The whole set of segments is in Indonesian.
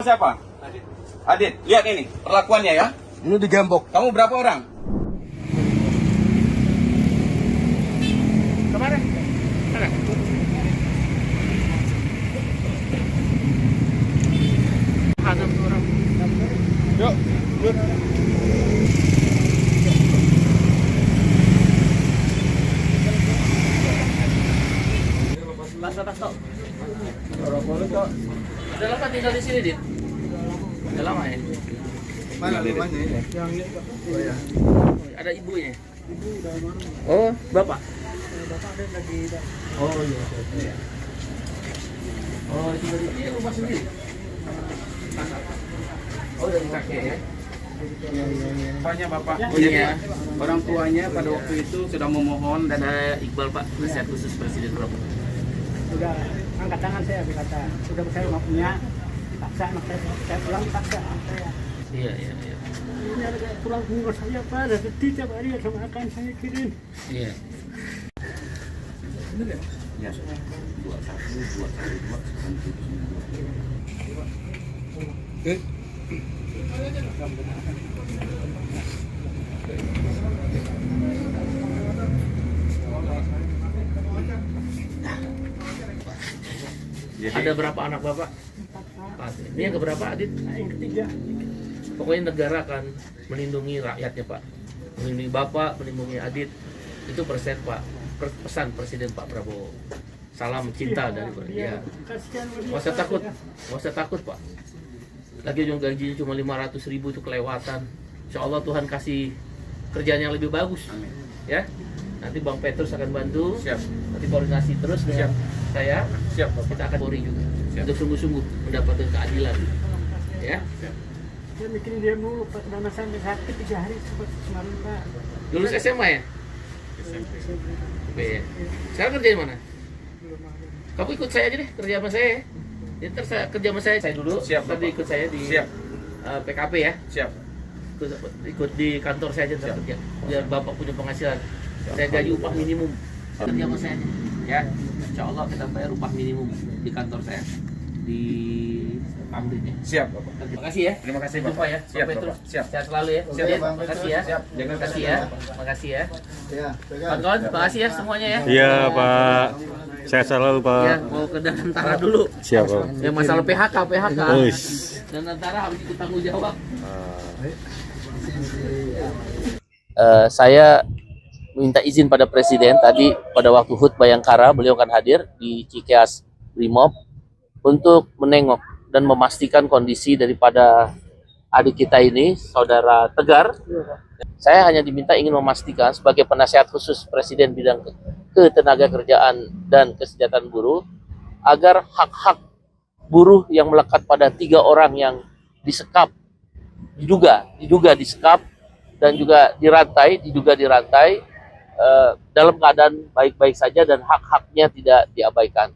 Siapa? Adit. Adit, lihat ini perlakuannya ya. Ini digembok. Kamu berapa orang? Kemana? Sana. Ada orang. Yuk, yuk. Tas tok. Udah lama tinggal di sini, Dit? Udah lama ya? Mana rumahnya ini? Oh ya. Ada ibunya? Ibu udah marah. Oh, bapak? Bapak ada lagi. Oh iya. Oh, itu dari ini rumah sendiri? Oh, dari kakek ya? Bapaknya bapak. Oh iya. Orang tuanya pada waktu itu sudah memohon dan Saya Iqbal, Pak, nasihat khusus Presiden Bro. Udah angkat tangan saya berkata sudah saya nggak punya paksa anak saya pulang paksa anak saya Iya. ini ada tulang punggung saya pak ada sedih tiap hari sama akan saya kirim Iya. ya. 21 Ada berapa anak Bapak? 4. Ini yang keberapa, Adit? yang ketiga Pokoknya negara akan melindungi rakyatnya, Pak. Melindungi Bapak, melindungi Adit. Itu pesan Presiden Pak Prabowo. Salam cinta dari dia. kasihan Nggak usah takut, nggak usah takut, Pak. Lagi gajinya cuma 500.000 itu kelewatan. Insya Allah Tuhan kasih kerjaan yang lebih bagus. Amin. Ya, nanti Bang Petrus akan bantu. Siap. Nanti koordinasi terus dengan saya. Siap, Bapak. Kita akan Polri juga. Siap. Untuk sungguh-sungguh mendapatkan keadilan. Ya. saya mikirin dia mulu pak karena sampai sakit 3 hari seperti kemarin pak Lulus SMA ya? SMP ya. Sekarang kerja di mana? belum ada Kamu ikut saya aja deh, kerja sama saya. Ya, ntar saya kerja sama saya dulu. Siap, Nanti Bapak. ikut saya di Siap. PKP ya. Siap. Ikut di kantor saya aja ntar Siap. kerja. Biar Bapak punya penghasilan. Saya gaji upah minimum. Kerja sama saya aja. Ya. Insya Allah kita bayar upah minimum di kantor saya. Di Tamrin ya. Siap, Bapak. Terima kasih ya. Terima kasih, Jumpa Bapak. ya. Siap, Sampai Bapak. terus. Siap. Sehat selalu ya. Siap, Terima Bang. kasih ya. Siap. Jaga Terima kasih ya. Terima kasih ya. Ya, Kawan-kawan, terima kasih ya semuanya ya. Iya Pak, sehat selalu Ya, Pak. mau ke Danantara dulu. Siap Pak. Ya masalah PHK. Wis. Danantara harus ikut tanggung jawab. Ah. Saya minta izin pada Presiden tadi pada waktu HUT Bayangkara beliau akan hadir di Cikeas Brimob untuk menengok dan memastikan kondisi daripada adik kita ini, Saudara Tegar. Saya hanya diminta ingin memastikan sebagai penasihat khusus Presiden bidang ketenaga kerjaan dan kesejahteraan buruh agar hak-hak buruh yang melekat pada 3 orang yang disekap, diduga disekap dan juga diduga dirantai dalam keadaan baik-baik saja dan hak-haknya tidak diabaikan.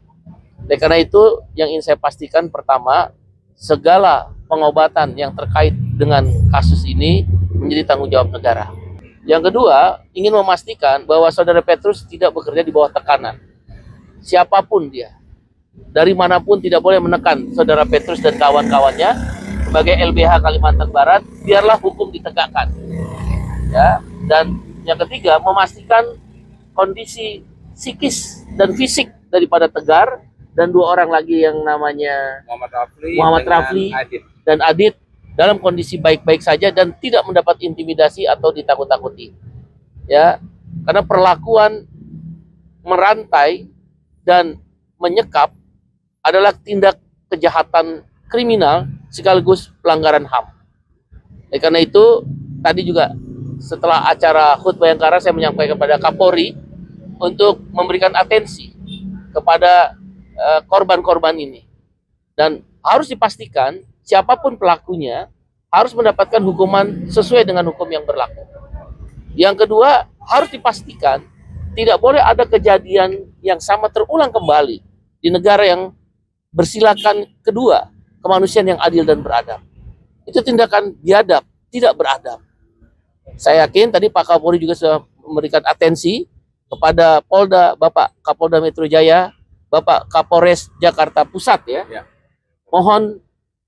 Oleh karena itu yang ingin saya pastikan pertama, segala pengobatan yang terkait dengan kasus ini menjadi tanggung jawab negara. Yang kedua, ingin memastikan bahwa Saudara Petrus tidak bekerja di bawah tekanan. Siapapun dia, dari manapun tidak boleh menekan Saudara Petrus dan kawan-kawannya. Sebagai LBH Kalimantan Barat, biarlah hukum ditegakkan. Ya, dan yang ketiga, memastikan kondisi psikis dan fisik daripada Tegar dan 2 orang lagi yang namanya Muhammad Rafli dan Adit dalam kondisi baik-baik saja dan tidak mendapat intimidasi atau ditakut-takuti. Ya, karena perlakuan merantai dan menyekap adalah tindak kejahatan kriminal sekaligus pelanggaran HAM. Karena itu tadi juga setelah acara HUT Bayangkara saya menyampaikan kepada Kapolri untuk memberikan atensi kepada korban-korban ini dan harus dipastikan siapapun pelakunya harus mendapatkan hukuman sesuai dengan hukum yang berlaku. Yang kedua, harus dipastikan tidak boleh ada kejadian yang sama terulang kembali di negara yang bersilakan kedua kemanusiaan yang adil dan beradab. Itu tindakan biadab, tidak beradab. Saya yakin tadi Pak Kapolri juga sudah memberikan atensi kepada Polda, Bapak Kapolda Metro Jaya, Bapak Kapolres Jakarta Pusat ya. Ya. Mohon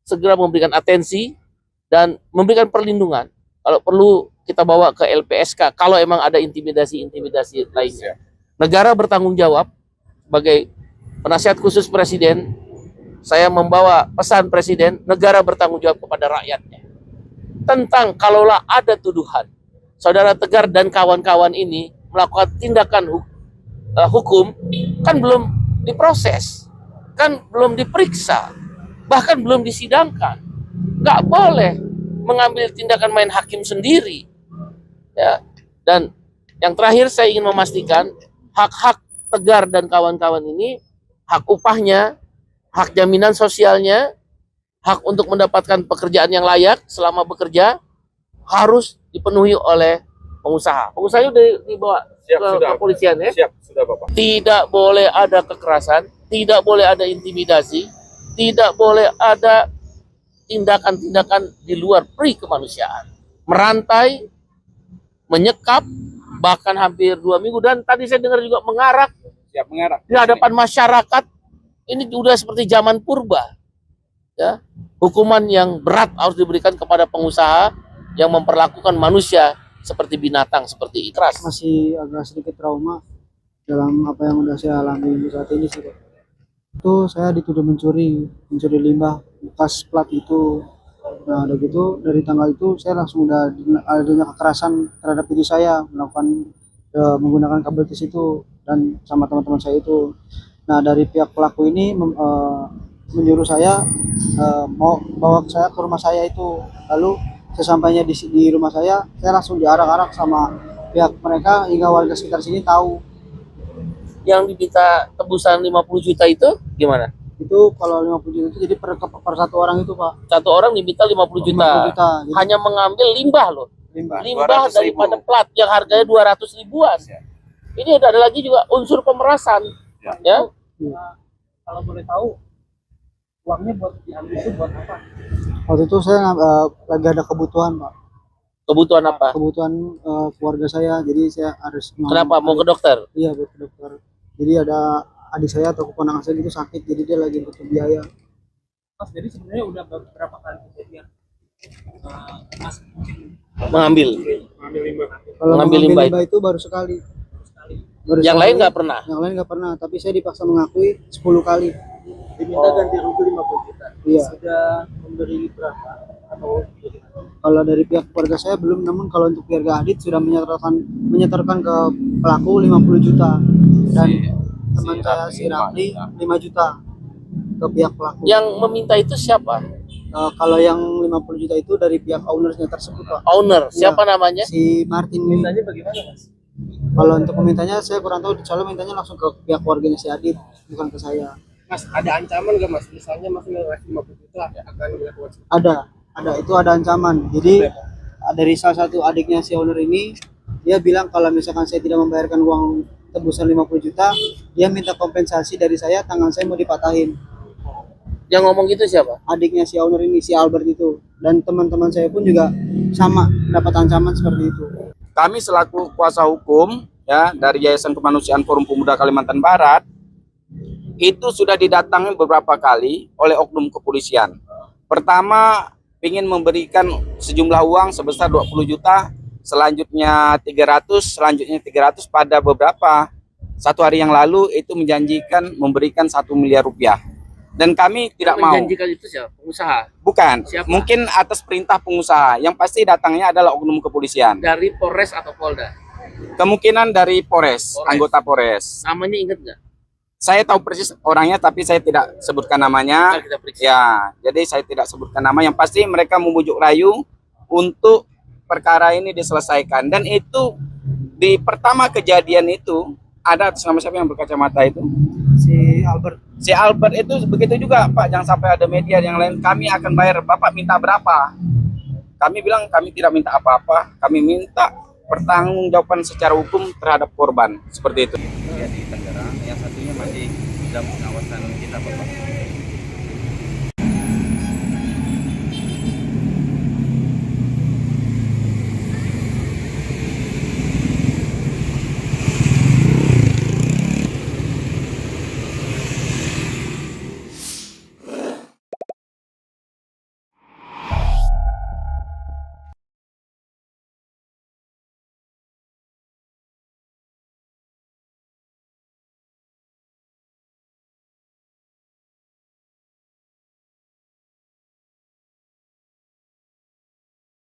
segera memberikan atensi dan memberikan perlindungan. Kalau perlu kita bawa ke LPSK kalau emang ada intimidasi-intimidasi lainnya. Negara bertanggung jawab sebagai penasihat khusus presiden. Saya membawa pesan presiden, negara bertanggung jawab kepada rakyatnya. Tentang kalaulah ada tuduhan, Saudara Tegar dan kawan-kawan ini melakukan tindakan hukum, kan belum diproses, kan belum diperiksa, bahkan belum disidangkan. Nggak boleh mengambil tindakan main hakim sendiri. Ya. Dan yang terakhir saya ingin memastikan hak-hak Tegar dan kawan-kawan ini, hak upahnya, hak jaminan sosialnya, hak untuk mendapatkan pekerjaan yang layak selama bekerja harus dipenuhi oleh pengusaha. Pengusahanya udah dibawa ke kepolisian ya. Siap, sudah Bapak. Tidak boleh ada kekerasan, tidak boleh ada intimidasi, tidak boleh ada tindakan-tindakan di luar peri kemanusiaan. Merantai, menyekap, bahkan hampir 2 minggu. Dan tadi saya dengar juga mengarak. Siap mengarak. Di hadapan masyarakat, ini sudah seperti zaman purba. Ya, hukuman yang berat harus diberikan kepada pengusaha yang memperlakukan manusia seperti binatang, seperti Ikras. Masih agak sedikit trauma dalam apa yang udah saya alami saat ini sih, Pak. Itu saya dituduh mencuri limbah bekas plat itu. Nah, udah gitu dari tanggal itu saya langsung udah adanya kekerasan terhadap diri saya, melakukan menggunakan kabel tis itu dan sama teman-teman saya itu. Nah, dari pihak pelaku ini menyuruh saya mau bawa saya ke rumah saya itu. Lalu sesampainya di rumah saya langsung diarak-arak sama pihak mereka hingga warga sekitar sini tahu. Yang diminta tebusan 50 juta itu gimana? Itu kalau 50 juta itu jadi per satu orang itu, Pak. Satu orang diminta 50 juta. 50 juta. Jadi, hanya mengambil limbah loh. limbah. Limbah daripada plat yang harganya 200 ribuan. Ini ada lagi juga unsur pemerasan. Ya. Kalau boleh tahu uangnya buat diambil itu buat apa? Waktu itu saya lagi ada kebutuhan, Pak. Kebutuhan apa? Kebutuhan keluarga saya, jadi saya harus. Kenapa? Mau ke dokter? Iya, buat ke dokter. Jadi ada adik saya atau keponakan saya gitu sakit, jadi dia lagi butuh biaya. Mas, jadi sebenarnya udah berapa kali kejadian Mas Mengambil limbah? Kalau mengambil limbah limbah itu baru sekali. yang lain nggak pernah? Yang lain nggak pernah, tapi saya dipaksa mengakui 10 kali. Diminta ganti rugi 50 juta. Iya. Sudah memberi berapa? Atau kalau dari pihak keluarga saya belum, namun kalau untuk keluarga Adit sudah menyetorkan ke pelaku 50 juta dan teman saya si Rafli 5 juta ke pihak pelaku. Yang meminta itu siapa? Kalau yang 50 juta itu dari pihak ownernya tersebut, Pak. Owner, siapa Ya, namanya? si Martin. Mintanya bagaimana, Mas? Kalau untuk memintanya saya kurang tahu, soalnya mintanya langsung ke pihak keluarganya si Adit, bukan ke saya. Mas, ada ancaman nggak Mas? Misalnya Mas ngasih 50 juta akan dilakukan? Ada, itu ada ancaman. Jadi dari salah satu adiknya si owner ini, dia bilang kalau misalkan saya tidak membayarkan uang tebusan 50 juta, dia minta kompensasi dari saya, tangan saya mau dipatahin. Yang ngomong gitu siapa? Adiknya si owner ini, si Albert itu. Dan teman-teman saya pun juga sama dapat ancaman seperti itu. Kami selaku kuasa hukum ya dari Yayasan Kemanusiaan Forum Pemuda Kalimantan Barat itu sudah didatangi beberapa kali oleh oknum kepolisian. Pertama, ingin memberikan sejumlah uang sebesar 20 juta, selanjutnya 300, selanjutnya 300 pada beberapa 1 hari yang lalu itu menjanjikan memberikan 1 miliar rupiah. Dan kami tidak mau. Menjanjikan itu siapa? Pengusaha? Bukan. Siapa? Mungkin atas perintah pengusaha. Yang pasti datangnya adalah oknum kepolisian. Dari Polres atau Polda? Kemungkinan dari Polres, anggota Polres. Namanya inget nggak? Saya tahu persis orangnya, tapi saya tidak sebutkan namanya. Ntar kita periksa. Ya, jadi saya tidak sebutkan nama. Yang pasti mereka membujuk rayu untuk perkara ini diselesaikan. Dan itu di pertama kejadian itu ada atas nama siapa yang berkacamata itu? Si Albert. Si Albert itu begitu juga, Pak. Jangan sampai ada media yang lain. Kami akan bayar. Bapak minta berapa? Kami bilang kami tidak minta apa-apa. Kami minta pertanggungjawaban secara hukum terhadap korban. Seperti itu. Di Tangerang, yang satunya masih dalam pengawasan kita, Bapak.